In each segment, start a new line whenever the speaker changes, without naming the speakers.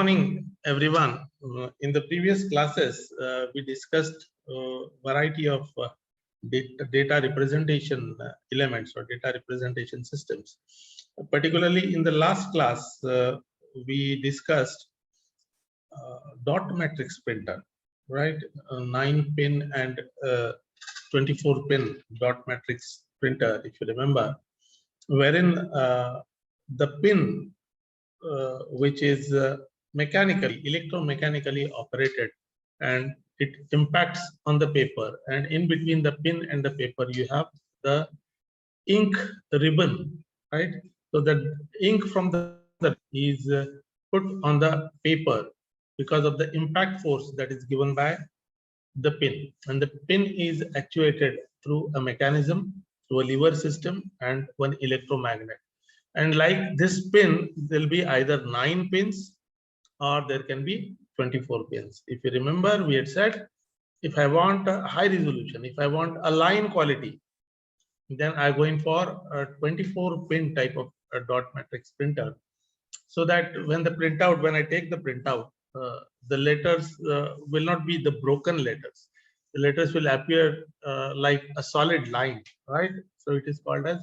Morning, everyone. In the previous classes, we discussed variety of data representation elements or data representation systems. Particularly in the last class, we discussed dot matrix printer, right? 9-pin and 24-pin dot matrix printer, if you remember, wherein the pin which is electromechanically operated, and it impacts on the paper, and in between the pin and the paper you have the ink ribbon, right? So that ink from the is put on the paper because of the impact force that is given by the pin, and the pin is actuated through a mechanism, through a lever system and one electromagnet. And like this pin, there'll be either 9 pins or there can be 24 pins. If you remember, we had said, if I want a high resolution, if I want a line quality, then I go in for a 24 pin type of a dot matrix printer. So that when I take the printout, the letters will not be the broken letters. The letters will appear like a solid line, right? So it is called as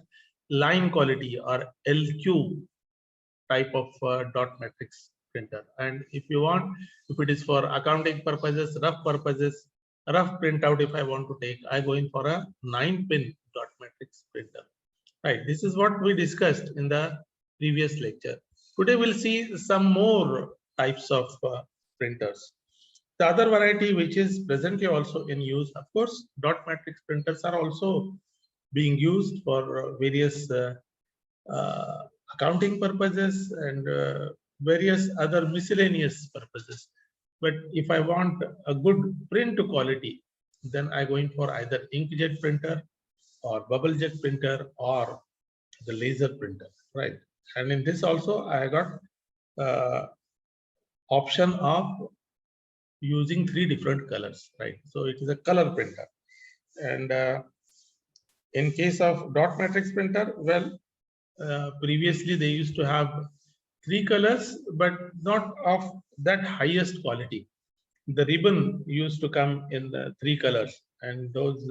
line quality or LQ type of dot matrix printer. And if you want, if it is for accounting purposes, rough printout, if I want to take, I go in for a 9-pin dot matrix printer. Right. This is what we discussed in the previous lecture. Today we'll see some more types of printers. The other variety which is presently also in use, of course, dot matrix printers are also being used for various accounting purposes and various other miscellaneous purposes. But if I want a good print quality, then I go in for either inkjet printer or bubble jet printer or the laser printer, right? And in this also I got option of using 3 different colors, right? So it is a color printer. And in case of dot matrix printer, well, previously they used to have 3 colors, but not of that highest quality. The ribbon used to come in the 3 colors, and those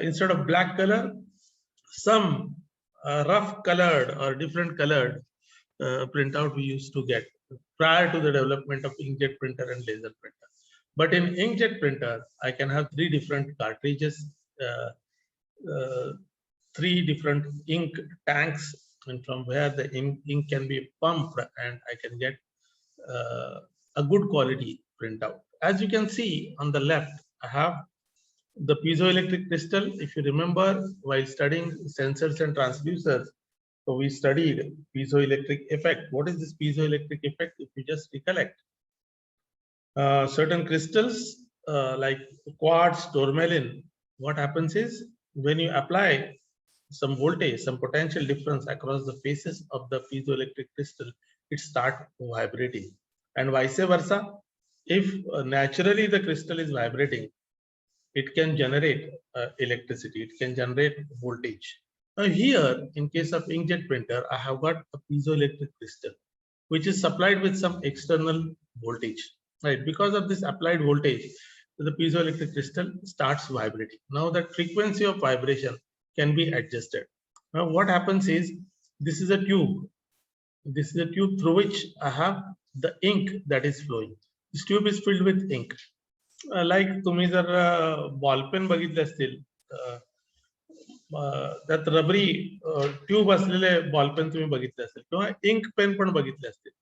instead of black color, some rough colored or different colored printout we used to get prior to the development of inkjet printer and laser printer. But in inkjet printer, I can have 3 different cartridges, 3 different ink tanks, and from where the ink can be pumped, and I can get a good quality printout. As you can see on the left, I have the piezoelectric crystal. If you remember, while studying sensors and transducers, so we studied piezoelectric effect. What is this piezoelectric effect? If you just recollect, certain crystals like quartz, tourmaline, what happens is when you apply some voltage, some potential difference across the faces of the piezoelectric crystal, it starts vibrating. And vice versa, if naturally the crystal is vibrating, it can generate electricity, it can generate voltage. Now here, in case of inkjet printer, I have got a piezoelectric crystal, which is supplied with some external voltage, right? Because of this applied voltage, the piezoelectric crystal starts vibrating. Now that frequency of vibration can be adjusted. Now what happens is, this is a tube. This is a tube through which I have the ink that is flowing. This tube is filled with ink. Like तुम्ही जर ball pen बघितले असतील, त्यात रबरी tube असलेले ball pen तुम्ही बघितले असतील, किंवा इंक पेन पण बघितले असतील,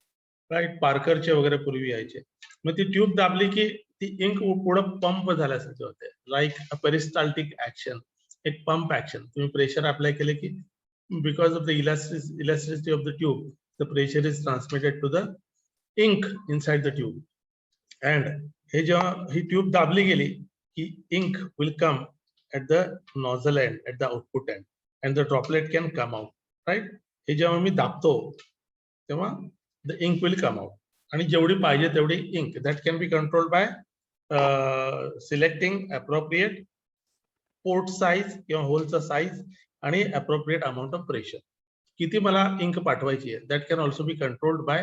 राईट? पार्करचे वगैरे पूर्वी यायचे. मग ती ट्यूब दाबली की ती इंक पुढे पंप झाल्यासारखे होते, लाईक अ पेरिस्टाल्टिक ऍक्शन, एक पंप ऍक्शन. तुम्ही प्रेशर अप्लाय केले की because of the elasticity of the tube, the pressure is transmitted to the ink inside the tube. And हे जेव्हा ही ट्यूब दाबली गेली की ink will come at the nozzle end, at the output end, and the droplet can come out, right? हे जेव्हा मी दाबतो तेव्हा the ink will come out, आणि जेवढी पाहिजे तेवढी ink that can be controlled by selecting appropriate port size किंवा होलचा size आणि appropriate amount of pressure. किती मला इंक पाठवायची आहे, that can also be controlled by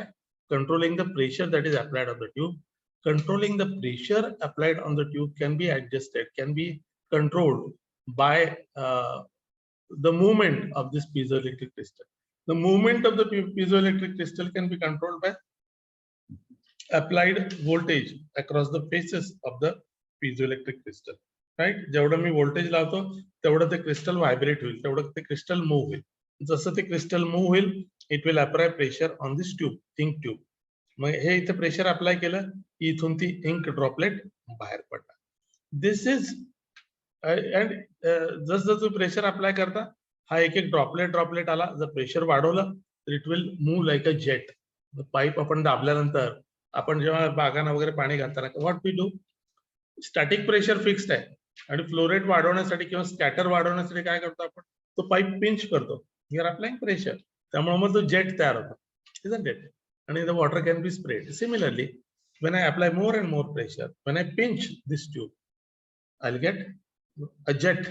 controlling the pressure that is applied on the tube. Controlling the pressure applied on the tube can be adjusted, can be controlled by the movement of this piezoelectric crystal. The movement of the piezoelectric crystal can be controlled by applied voltage across the faces of the piezoelectric crystal. Right? जेवढं मी voltage लावतो तेवढं ते crystal vibrate होईल, तेवढं ते crystal move होईल. जसं ते crystal move होईल, it will apply pressure on this tube, ink tube. मग हे इथे प्रेशर अप्लाय केलं की इथून ती इंक ड्रॉपलेट बाहेर पडणार. दिस इज अँड जसं तुम्ही प्रेशर अप्लाय करता हा एक एक ड्रॉपलेट आला, जर प्रेशर वाढवलं तर it will move like a jet. Pipe आपण दाबल्यानंतर आपण जेव्हा बागांना वगैरे पाणी घालताना what we do, static pressure fixed आहे आणि फ्लो रेट वाढवण्यासाठी किंवा स्कॅटर वाढवण्यासाठी काय करतो आपण, तो पाईप पिंच करतो, यू आर अप्लाइंग प्रेशर, त्यामुळे मग तो जेट तयार होतो, isn't it, and the water can be sprayed. Similarly, when I apply more and more pressure, when I pinch this tube, I'll get a jet,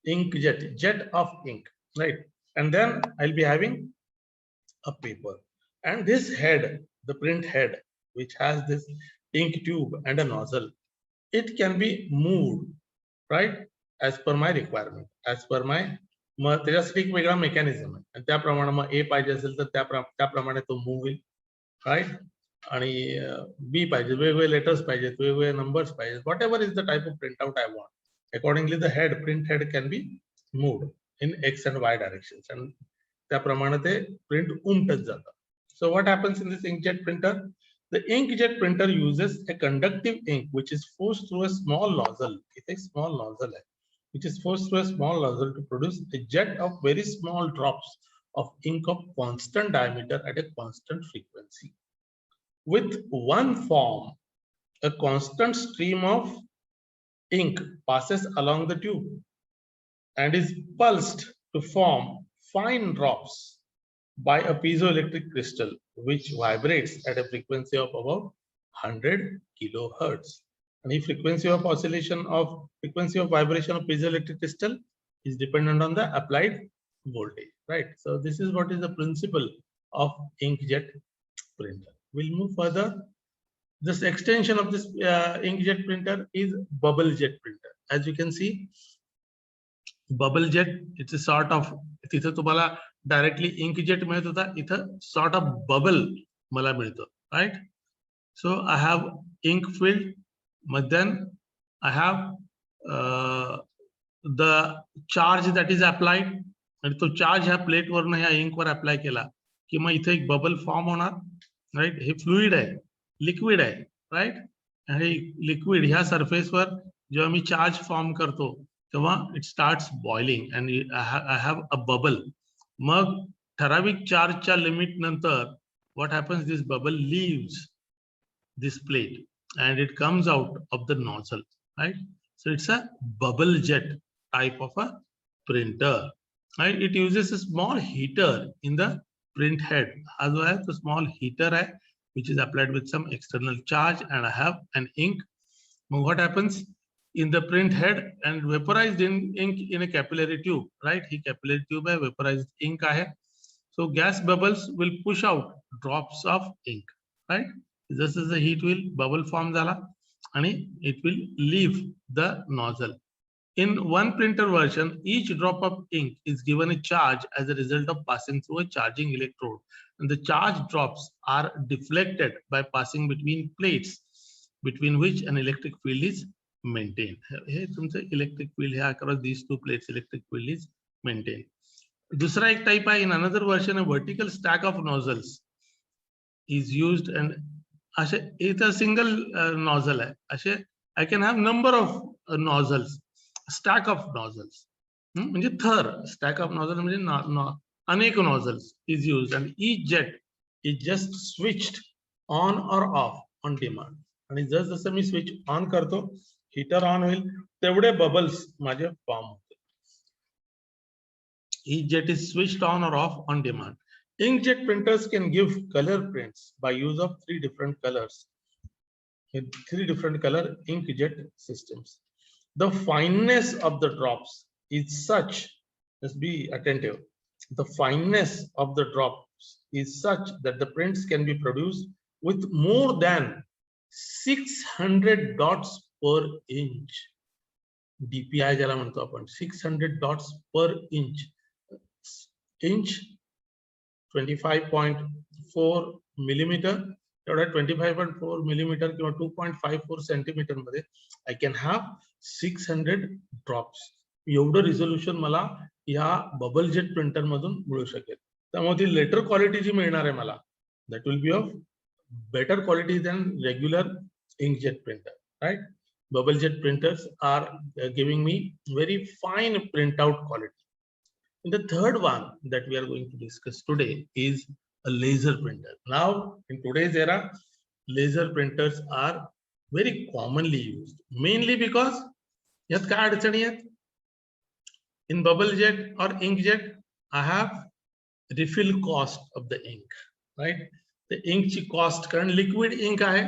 ink jet of ink, right? And then I'll be having a paper. And this head, the print head, which has this ink tube and a nozzle, it can be moved, right? As per my requirement, as per my मग त्याच्यासाठी एक वेगळा mechanism आहे आणि त्याप्रमाणे मग ए पाहिजे असेल तर त्याप्रमाणे तो मूव्ह होईल, राईट. आणि बी पाहिजे, वेगवेगळे लेटर्स पाहिजेत, वेगवेगळे नंबर्स पाहिजेत, what ever is the type of print out I want. Accordingly the head, print head can be moved in x and Y directions आणि त्याप्रमाणे ते प्रिंट उमटत जातं. So what happens in this inkjet printer? The inkjet printer uses a conductive ink which is forced through a small nozzle. It's a small nozzle, which is forced through a small nozzle to produce a jet of very small drops of ink of constant diameter at a constant frequency. With one form, a constant stream of ink passes along the tube and is pulsed to form fine drops by a piezoelectric crystal which vibrates at a frequency of about 100 kilohertz. And the frequency of vibration of piezoelectric crystal is dependent on the applied voltage, right? So this is what is the principle of inkjet printer. We'll move further. This extension of this inkjet printer is bubble jet printer. As you can see, bubble jet, it's a sort of, तिथे तुम्हाला directly inkjet मिळत होता, इथं sort of bubble मला मिळतो, right? So I have ink filled, but then I have the charge that is applied, आणि तो charge ह्या प्लेट वरनं ह्या इंक वर अप्लाय केला की मग इथे एक बबल फॉर्म होणार, राईट. हे फ्लुइड आहे, लिक्विड आहे, राईट. आणि लिक्विड ह्या सरफेसवर जेव्हा मी चार्ज फॉर्म करतो तेव्हा it starts boiling and I have a bubble. मग ठराविक चार्जच्या लिमिट नंतर what happens, this bubble leaves this plate and it comes out of the nozzle, right? So it's a bubble jet type of a printer, right? It uses a small heater in the print head, as well as the small heater which is applied with some external charge, and I have an ink. Now what happens in the print head and vaporized ink in a capillary tube, right? He capillary tube hai, vaporized ink hai. So gas bubbles will push out drops of ink, right? This is the heat will bubble form zala and it will leave the nozzle. In one printer version, each drop of ink is given a charge as a result of passing through a charging electrode, and the charge drops are deflected by passing between plates between which an electric field is maintained. Here electric field here across these two plates electric field is maintained. दूसरा एक type है, in another version a vertical stack of nozzles is used, and असे इथं single nozzle आहे, असे I can have number of nozzles, stack of nozzles, म्हणजे थर, stack of nozzle म्हणजे अनेक nozzles is use and each jet is just switched on or off on demand. आणि जसं मी स्विच ऑन करतो, हीटर ऑन होईल, तेवढे बबल्स माझे फॉर्म होते. Each jet is switched on or off on demand. Inkjet printers can give color prints by use of three different colors, three different color inkjet systems. The fineness of the drops is such, just be attentive, the fineness of the drops drops is such that the prints can be produced with more than 600 dots per inch. DPI ज्याला म्हणतो आपण 600 dots per inch. Inch 25.4 millimeter. 25.4 millimeter किंवा 2.54 centimetre मध्ये I can have 600 drops. एवढं resolution मला या bubble jet printer मधून मिळू शकेल. त्यामुळे ती लेटर क्वालिटी जी मिळणार आहे मला, that will be of better quality than regular inkjet printer, right? Bubble jet printers are giving me very fine printout quality. And the third one that we are going to discuss today is a laser printer. Now, in today's era, laser printers are very commonly used, mainly because यात काय अडचणी आहेत? In bubble jet or inkjet, I have refill cost of the ink, right? The ink ची cost, कारण liquid ink आहे,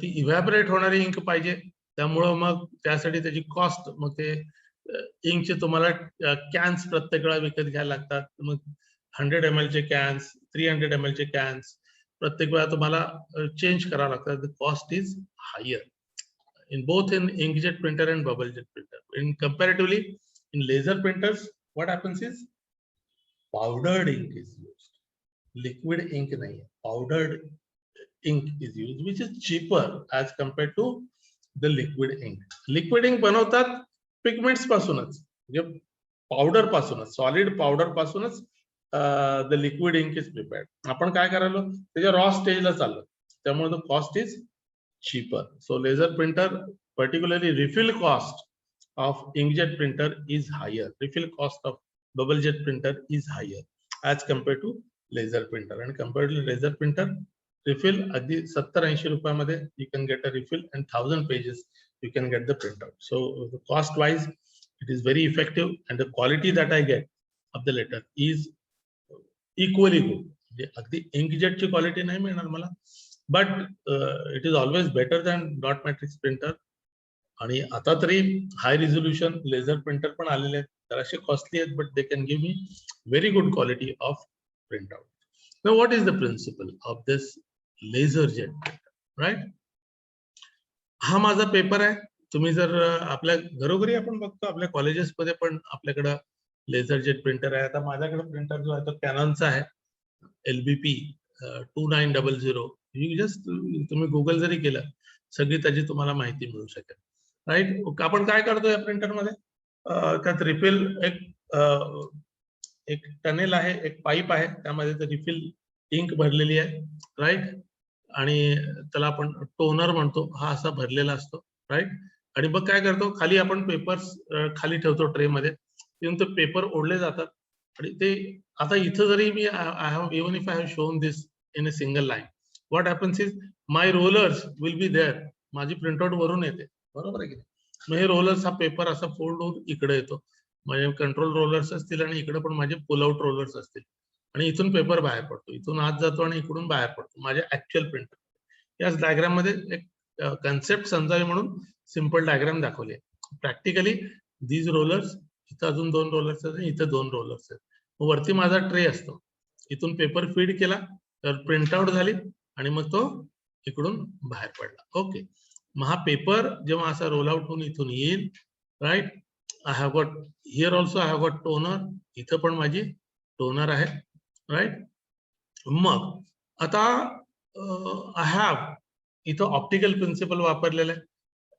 ती evaporate होणारी ink पाहिजे, त्यामुळे मग त्यासाठी त्याची कॉस्ट, मग ते इंकचे तुम्हाला कॅन्स प्रत्येक वेळा विकत घ्यायला लागतात. मग 100 ml चे कॅन्स, 300 ml चे कॅन्स प्रत्येक वेळा तुम्हाला चेंज करावं लागतात. The cost is higher in both in inkjet printer and bubble jet printer. In comparatively, in laser printers, what happens is powdered ink is used. Liquid ink nahi hai. Powdered ink is used, which is cheaper as compared to the liquid ink. Liquid ink बनवतात pigments पासूनच, म्हणजे powder पासूनच, solid powder पासूनच the liquid ink is prepared. आपण काय करायलो, त्याच्या raw stage ला चाललो, त्यामुळे the cost is cheaper. So laser printer, particularly refill cost of inkjet printer is higher. Refill cost of bubble jet printer is higher as compared to laser printer. And compared to laser printer, refill अगदी 70-80 रुपयामध्ये you can get a refill, and 1000 pages you can get the printout. So the cost wise, it is very effective, and the quality that I get of the letter is equally good. अगदी inkjet ची quality नाही मिळणार मला, but it is always better than dot matrix printer. आणि आता तरी high resolution laser printer पण आलेले आहेत, जराशे कॉस्टली आहेत, but they can give me very good quality of print out. Now what is the principle of this laser jet printer, right? हा माझा पेपर आहे. तुम्ही जर आपल्या घरोघरी आपण बघतो, आपल्या कॉलेजेस मध्ये पण आपल्याकडे लेझर जेट प्रिंटर आहे. आता माझ्याकडे प्रिंटर जो आहे तो कॅनॉनचा आहे, LBP 2900. जस्ट तुम्ही गुगल जरी केलं, सगळी त्याची तुम्हाला माहिती मिळू शकेल, राईट? आपण काय करतो या प्रिंटर मध्ये, त्यात रिफिल एक टनेल आहे, एक पाईप आहे, त्यामध्ये ते रिफिल इंक भरलेली आहे, राईट? आणि त्याला आपण टोनर म्हणतो, हा असा भरलेला असतो, राईट? आणि मग काय करतो, खाली आपण पेपर्स खाली ठेवतो ट्रे मध्ये, ते पेपर ओढले जातात. आणि ते आता इथं जरी मी even if I have shown this in a single line, what happens is my rollers will be there. माझी प्रिंटआउट वरून येते, बरोबर आहे की नाही? मग हे रोलर्स, हा पेपर असा फोल्ड होऊन इकडे येतो, माझे कंट्रोल रोलर्स असतील, आणि इकडे पण माझे पुल आउट रोलर्स असतील, आणि इथून पेपर बाहेर पडतो, इथून आत जातो आणि इकडून बाहेर पडतो माझ्या ऍक्च्युअल प्रिंटर. याच डायग्राम मध्ये एक कन्सेप्ट समजावी म्हणून सिंपल डायग्राम दाखवली आहे. प्रॅक्टिकली दीज रोलर्स, इथं अजून 2 रोलर्स आहेत, इथं 2 रोलर्स आहेत. वरती माझा ट्रे असतो, इथून पेपर फीड केला तर प्रिंटआउट झाली, आणि मग तो इकडून बाहेर पडला. ओके, मग हा पेपर जेव्हा असा रोल आउट होऊन इथून येईल, right? I have got here also, I have got toner, इथं पण माझी टोनर आहे, राईट? मग आता आय हॅव इथं ऑप्टिकल प्रिन्सिपल वापरलेलं आहे,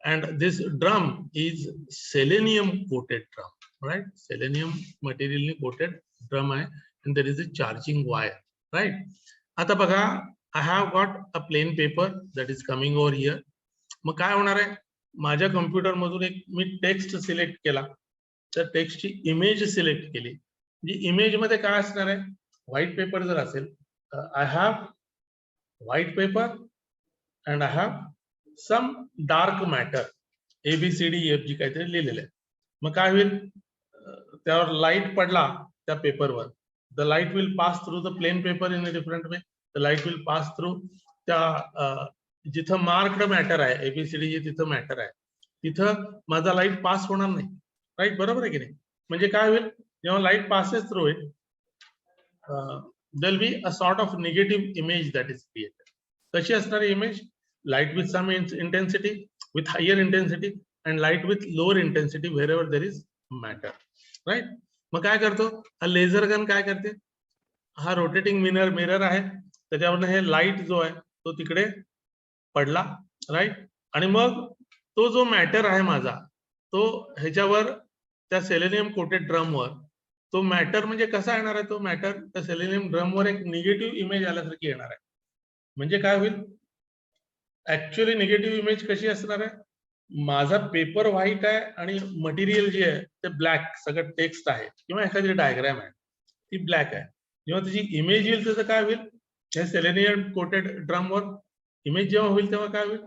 and this drum is selenium coated drum, right? Selenium material ni coated drum आहे, and there is a charging wire, right? आता बघा, I have got a plain paper that is coming over here. मग काय होणार आहे, माझ्या computer मधून एक मी टेक्स्ट सिलेक्ट केला, त्या टेक्स्टची इमेज सिलेक्ट केली. जी इमेज मध्ये काय असणार आहे, व्हाईट पेपर जर असेल, I have white paper and I have some dark matter, ABCDEFG काहीतरी लिहिलेलं आहे. मग काय होईल, त्यावर लाईट पडला त्या पेपरवर, the light will pass through the plain paper in a different way. The light will pass through त्या जिथं मार्क्ड मॅटर आहे, ABCD तिथं मॅटर आहे, तिथं माझा लाईट पास होणार नाही, राईट? बरोबर आहे की नाही? म्हणजे काय होईल, जेव्हा light passes through it, there will be a sort of negative image that is created. Kashi asnari image? Light with some intensity, with higher intensity, and light with lower intensity wherever there is matter, right? मग काय करतो हा laser gun काय करते हा rotating mirror आहे त्याच्यावरनं हे लाईट जो आहे तो तिकडे पडला राईट आणि मग तो जो मॅटर आहे माझा तो ह्याच्यावर त्या सेलेनियम कोटेड ड्रमवर तो मॅटर म्हणजे कसा येणार आहे तो मॅटर त्या सेलेनियम ड्रमवर एक निगेटिव्ह इमेज आल्यासारखी येणार आहे म्हणजे काय होईल ऍक्च्युअली निगेटिव्ह इमेज कशी असणार आहे माझा पेपर व्हाईट आहे आणि मटेरियल जे आहे ते ब्लॅक सगळं टेक्स्ट आहे किंवा एखादी डायग्राम आहे ती ब्लॅक आहे जेव्हा त्याची इमेज येईल त्याचं काय होईल हे सेलेनियम कोटेड ड्रमवर इमेज जेव्हा होईल तेव्हा काय होईल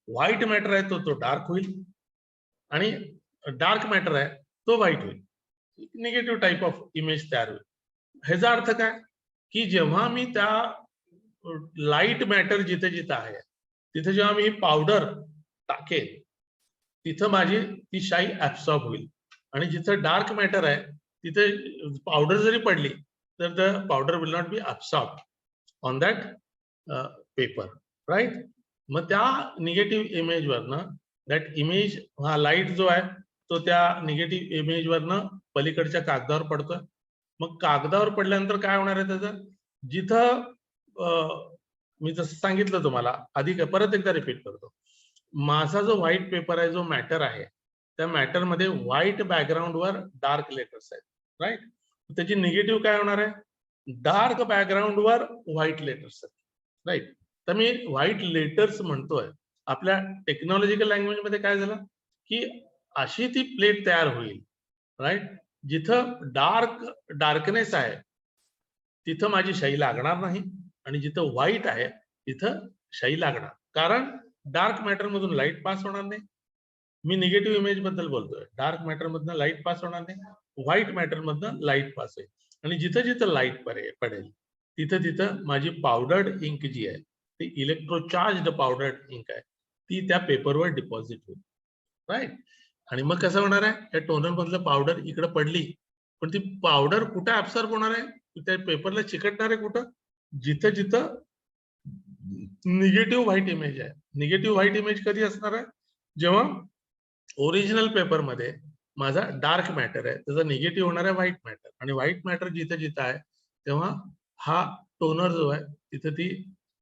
व्हाईट मॅटर आहे तो डार्क होईल आणि डार्क मॅटर आहे तो व्हाईट होईल निगेटिव्ह टाइप ऑफ इमेज तयार होईल ह्याचा अर्थ काय की जेव्हा मी त्या लाईट मॅटर जिथे जिथे आहे तिथे जेव्हा मी पावडर टाकेल तिथं माझी ती शाई ऍब्सॉर्ब होईल आणि जिथं डार्क मॅटर आहे तिथे पावडर जरी पडली तर the powder will not be absorb on that paper right मग त्या निगेटिव्ह इमेज वरनं दॅट इमेज हा लाईट जो आहे तो त्या निगेटिव्ह इमेज वरनं पलीकडच्या कागदावर पडतोय मग कागदावर पडल्यानंतर काय होणार आहे त्याचं जिथं मी जसं सांगितलं तुम्हाला आधी परत एकदा रिपीट करतो माझा जो व्हाईट पेपर आहे जो मॅटर आहे त्या मॅटर मध्ये व्हाईट बॅकग्राऊंडवर डार्क लेटर्स आहेत राईट त्याची निगेटिव्ह काय होणार आहे डार्क बॅकग्राऊंडवर व्हाईट लेटर्स आहेत राईट तर मी व्हाईट लेटर्स म्हणतोय आपल्या टेक्नॉलॉजिकल लँग्वेज मध्ये काय झालं की अशी ती प्लेट तयार होईल राईट जिथं डार्कनेस आहे तिथं माझी शाई लागणार नाही आणि जिथं व्हाईट आहे तिथं शाई लागणार कारण डार्क मॅटर मधून लाईट पास होणार नाही मी निगेटिव्ह इमेज बद्दल बोलतोय डार्क मॅटर मधनं लाईट पास होणार नाही व्हाईट मॅटर मधनं लाईट पास होईल आणि जिथं जिथं लाईट पडेल तिथं तिथं माझी पावडर्ड इंक जी आहे ती इलेक्ट्रोचार्ज पावडर्ड इंक आहे ती त्या पेपरवर डिपॉझिट होईल राईट आणि मग कसं होणार आहे या टोनर मधलं पावडर इकडे पडली पण ती पावडर कुठे ऍब्सॉर्ब होणार आहे त्या पेपरला चिकटणार आहे कुठं जिथं जिथं निगेटिव्ह व्हाईट इमेज आहे निगेटिव्ह व्हाईट इमेज कधी असणार आहे जेव्हा ओरिजिनल पेपर मध्ये माझा डार्क मॅटर आहे त्याचा निगेटिव्ह होणार आहे व्हाईट मॅटर आणि व्हाईट मॅटर जिथं जिथं आहे तेव्हा हा टोनर जो आहे तिथं ती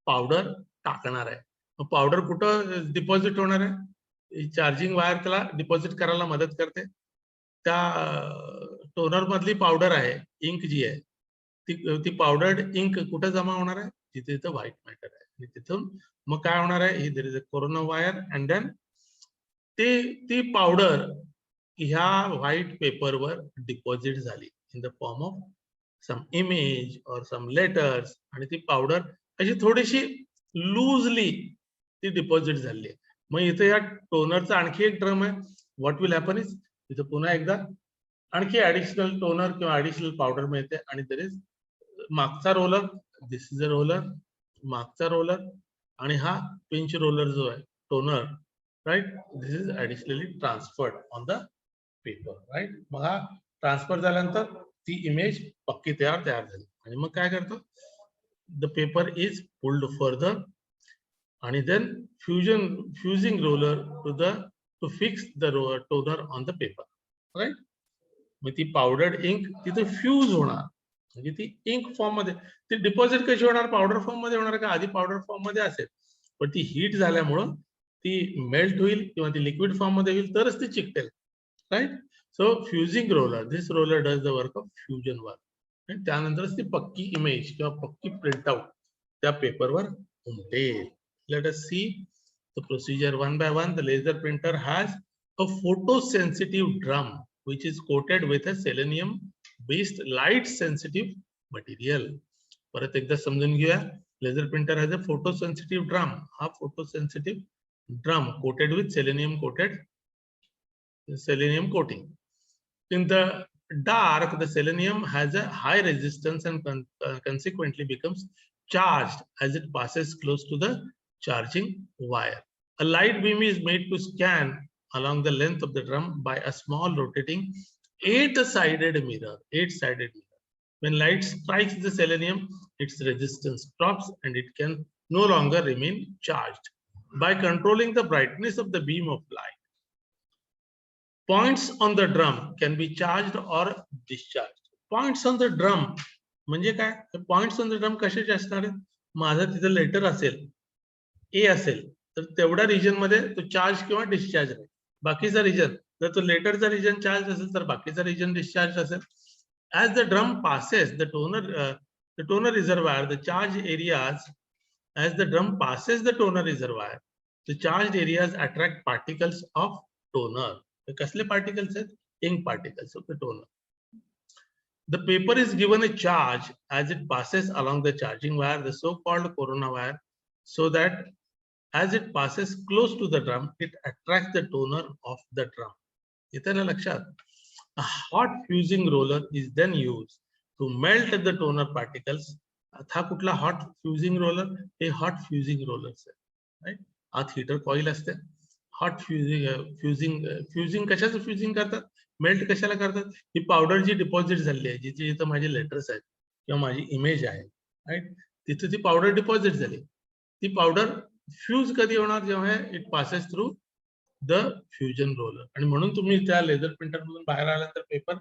पावडर टाकणार आहे मग पावडर कुठं डिपॉझिट होणार आहे चार्जिंग वायर त्याला डिपॉझिट करायला मदत करते त्या टोनर मधली पावडर आहे इंक जी आहे ती पावडर्ड इंक कुठे जमा होणार आहे जिथे तिथं व्हाईट मॅटर आहे आणि तिथून मग काय होणार आहे there is a corona wire and then ती पावडर ह्या व्हाईट पेपरवर डिपॉझिट झाली in the form of some image or some letters आणि ती पावडर अशी थोडीशी लूजली ती डिपॉझिट झाली आहे मग इथे या टोनरचा आणखी एक ड्रम आहे व्हॉट विल हॅपन इज इथे पुन्हा एकदा आणखी ऍडिशनल टोनर किंवा ऍडिशनल पावडर मिळते आणि देयर इज मागचा roller this is a roller मागचा रोलर आणि हा पिंच रोलर जो आहे toner right this is additionally transferred on the paper right मग हा ट्रान्सफर झाल्यानंतर ती इमेज पक्की तयार झाली आणि मग काय करतो the paper is pulled further आणि then fusing roller to fix the toner on the paper right मग ती पावडर्ड इंक तिथे फ्यूज होणार म्हणजे ती इंक फॉर्म मध्ये ती डिपॉझिट कशी होणार पावडर फॉर्म मध्ये होणार का आधी पावडर फॉर्म मध्ये असेल पण ती हीट झाल्यामुळं ती मेल्ट होईल किंवा ती लिक्विड फॉर्म मध्ये होईल तरच ती चिकटेल right so fusing roller this roller does the work of fusion work त्यानंतरच ती पक्की इमेज किंवा पक्की प्रिंटआउट त्या पेपरवर उमटेल let us see the procedure one by one the laser printer has a photosensitive drum which is coated with a selenium based light sensitive material परत एकदा समजून घेऊया laser printer has a photosensitive drum हा photosensitive drum coated with selenium coating in the dark the selenium has a high resistance and consequently becomes charged as it passes close to the charging wire a light beam is made to scan along the length of the drum by a small rotating eight-sided mirror When light strikes the selenium, its resistance drops and it can no longer remain charged. By controlling the brightness of the beam of light, points on the drum can be charged or discharged. Points on the drum म्हणजे काय? Points on the drum कशाचे असणार आहेत? माझं तिथं letter असेल, ए असेल, तर तेवढ्या रिजन मध्ये तो चार्ज किंवा डिस्चार्ज राहील. बाकीचा रिजन, जर तो लेटरचा रिजन चार्ज असेल तर बाकीचा रिजन डिस्चार्ज असेल. As the drum passes the toner reservoir, the charged areas, as the drum passes the toner reservoir, the charged areas attract particles of toner. The कसले particles आहेत? Ink particles of the toner. The paper is given a charge as it passes along the charging wire, the so-called corona wire, so that as it passes close to the drum, it attracts the toner of the drum. येतं ना लक्षात? A hot fusing roller is then used to melt the toner particles. हा कुठला hot fusing roller? हे hot fusing rollers आहे, right? आत heater coil असते. Hot fusing कशाचं fusing करतात? मेल्ट कशाला करतात? ही पावडर जी डिपॉझिट झाली आहे, जिथे जिथे माझे लेटर्स आहेत किंवा माझी इमेज आहे, राईट, तिथे ती पावडर डिपॉझिट झाली. ती पावडर फ्यूज कधी होणार? जेव्हा it passes through the fusion roller. आणि म्हणून तुम्ही त्या लेझर प्रिंटर मधून बाहेर आल्यानंतर पेपर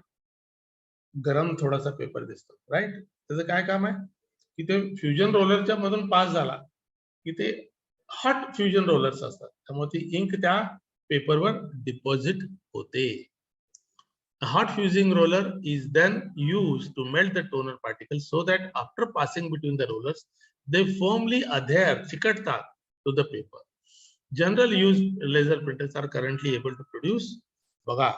गरम थोडासा पेपर दिसतो, राईट. त्याचं काय काम आहे की ते फ्युजन रोलरच्या मधून पास झाला की ते हॉट फ्युजन रोलर्स असतात, त्यामुळे ती इंक त्या पेपरवर डिपॉझिट होते. A hot fusing roller is then used to melt the toner particles so that after passing between the rollers, they firmly adhere, चिकटतात, to the paper. General use laser printers are currently able to produce, बघा,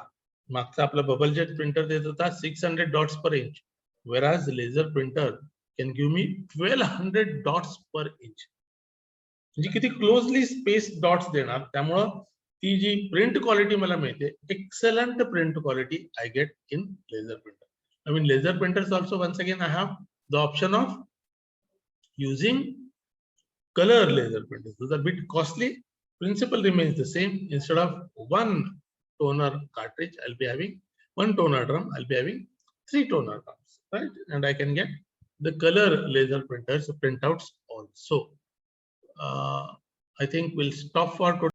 मागचा आपला bubble jet printer देत होता 600 dots per inch, whereas laser printer can give me 1200 dots per inch. म्हणजे किती closely space dots देणार, त्यामुळं ती जी प्रिंट क्वालिटी मला मिळते, excellent print quality I get in laser printer. I mean laser printers also, once again I have the option of using color laser printers. Those are a bit costly. Principle remains the same. Instead of one toner cartridge, I'll be having one toner drum, I'll be having 3 toner drums, right? And I can get the color laser printers printouts also. I think we'll stop for today.